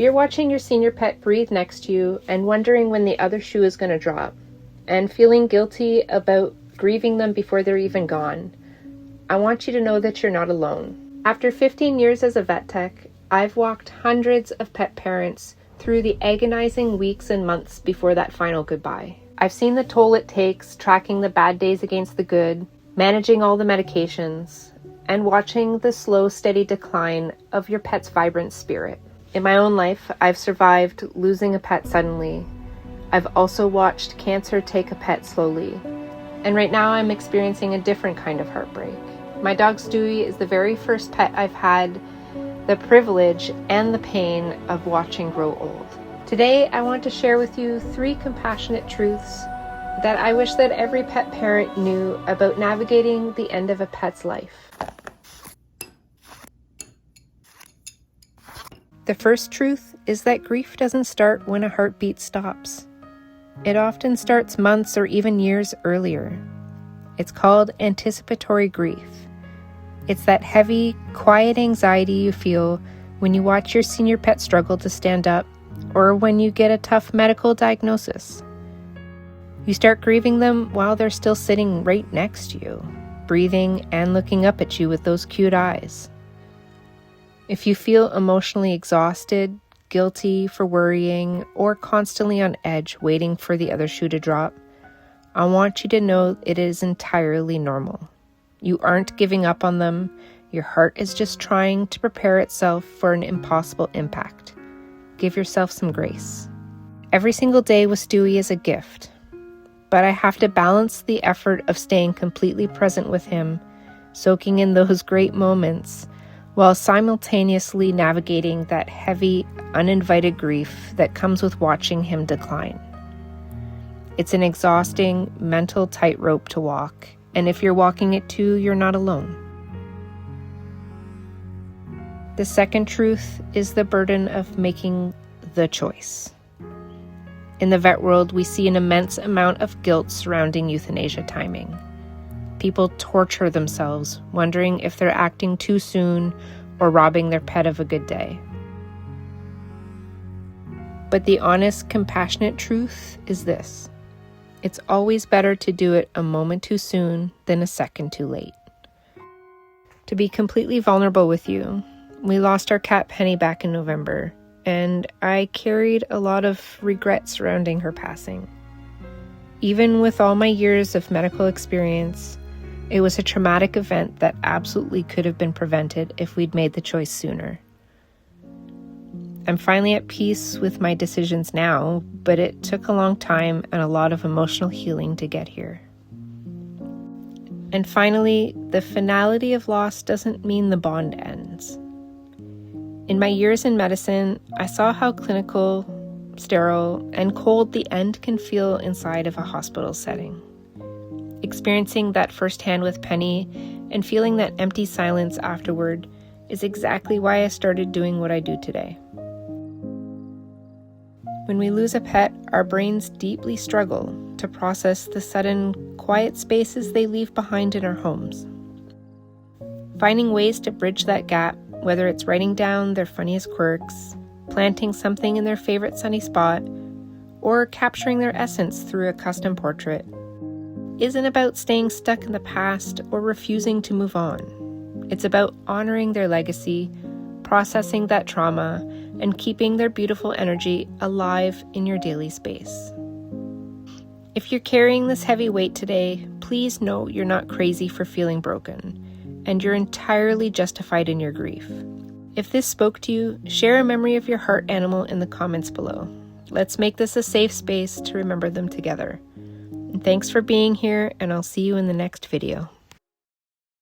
you're watching your senior pet breathe next to you and wondering when the other shoe is going to drop, and feeling guilty about grieving them before they're even gone, I want you to know that you're not alone. After 15 years as a vet tech, I've walked hundreds of pet parents through the agonizing weeks and months before that final goodbye. I've seen the toll it takes tracking the bad days against the good, managing all the medications, and watching the slow, steady decline of your pet's vibrant spirit. In my own life, I've survived losing a pet suddenly. I've also watched cancer take a pet slowly. And right now I'm experiencing a different kind of heartbreak. My dog Stewie is the very first pet I've had the privilege and the pain of watching grow old. Today, I want to share with you 3 compassionate truths that I wish that every pet parent knew about navigating the end of a pet's life. The first truth is that grief doesn't start when a heartbeat stops. It often starts months or even years earlier. It's called anticipatory grief. It's that heavy, quiet anxiety you feel when you watch your senior pet struggle to stand up, or when you get a tough medical diagnosis. You start grieving them while they're still sitting right next to you, breathing and looking up at you with those cute eyes. If you feel emotionally exhausted, guilty for worrying, or constantly on edge waiting for the other shoe to drop, I want you to know it is entirely normal. You aren't giving up on them. Your heart is just trying to prepare itself for an impossible impact. Give yourself some grace. Every single day with Stewie is a gift, but I have to balance the effort of staying completely present with him, soaking in those great moments, while simultaneously navigating that heavy, uninvited grief that comes with watching him decline. It's an exhausting mental tightrope to walk, and if you're walking it too, you're not alone. The second truth is the burden of making the choice. In the vet world, we see an immense amount of guilt surrounding euthanasia timing. People torture themselves, wondering if they're acting too soon or robbing their pet of a good day. But the honest, compassionate truth is this: it's always better to do it a moment too soon than a second too late. To be completely vulnerable with you, we lost our cat Penny back in November, and I carried a lot of regret surrounding her passing. Even with all my years of medical experience, it was a traumatic event that absolutely could have been prevented if we'd made the choice sooner. I'm finally at peace with my decisions now, but it took a long time and a lot of emotional healing to get here. And finally, the finality of loss doesn't mean the bond ends. In my years in medicine, I saw how clinical, sterile, and cold the end can feel inside of a hospital setting. Experiencing that firsthand with Penny and feeling that empty silence afterward is exactly why I started doing what I do today. When we lose a pet, our brains deeply struggle to process the sudden, quiet spaces they leave behind in our homes. Finding ways to bridge that gap, whether it's writing down their funniest quirks, planting something in their favorite sunny spot, or capturing their essence through a custom portrait, isn't about staying stuck in the past or refusing to move on. It's about honoring their legacy, processing that trauma, and keeping their beautiful energy alive in your daily space. If you're carrying this heavy weight today, please know you're not crazy for feeling broken, and you're entirely justified in your grief. If this spoke to you, share a memory of your heart animal in the comments below. Let's make this a safe space to remember them together. And thanks for being here, and I'll see you in the next video.